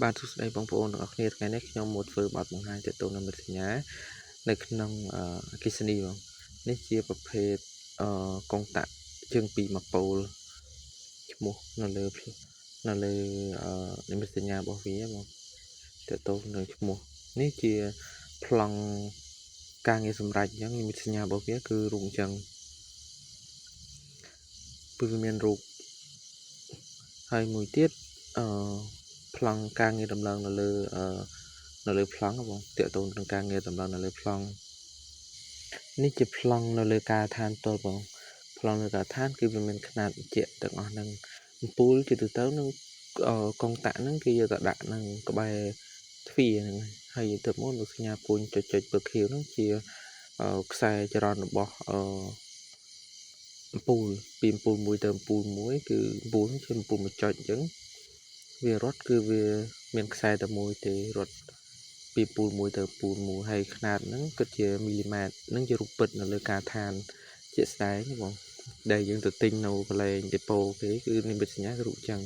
បាទសួស្តីបងប្អូនទាំងអស់គ្នាថ្ងៃនេះខ្ញុំមកធ្វើបទបង្ហាញទាក់ទងនឹងមិត្តសញ្ញានៅក្នុងអគ្គិសនីបងនេះជាប្រភេទកុងតាក់ជើងពីរមកពោលឈ្មោះនៅលើនិមិត្តសញ្ញារបស់វាបងទាក់ទងនឹងឈ្មោះនេះជាប្លង់ការងារសម្រាប់អញ្ចឹងនិមិត្តសញ្ញារបស់វាគឺរូបអញ្ចឹងគឺវាមានរូបហើយមួយទៀតប្លង់ការងារដំឡើងនៅលើប្លង់បងតាក់ទងនឹងការងារដំឡើងនៅលើប្លង់នេះជាប្លង់នៅលើការដ្ឋានផ្ទាល់បងប្លង់នៅការដ្ឋានគឺវាមានខ្នាតជាក់ទាំងអស់ហ្នឹងអំពូលជាទូទៅនឹងកុងតាក់ហ្នឹងគេយកទៅដាក់នឹងក្បែរទ្វារហ្នឹងហើយទៅមកសញ្ញាពូនចុចពើខៀវហ្នឹងជាខ្សែចរន្តរបស់អំពូលពីអំពូលមួយទៅអំពូលមួយគឺអំពូលនេះជាអំពូលមួយចុចអញ្ចឹងវារត់គឺវាមានខ្សែតែមួយទេរត់ពីពូលមួយទៅពូលមួយហើយខ្នាតហ្នឹងគិតជាមីលីម៉ែត្រហ្នឹងជារូបពិតនៅលើការដ្ឋានជាក់ស្ដែងបងដែលយើងទៅទិញនៅកន្លែងដេប៉ូគេគឺនិមិត្តសញ្ញាគឺរូបចឹង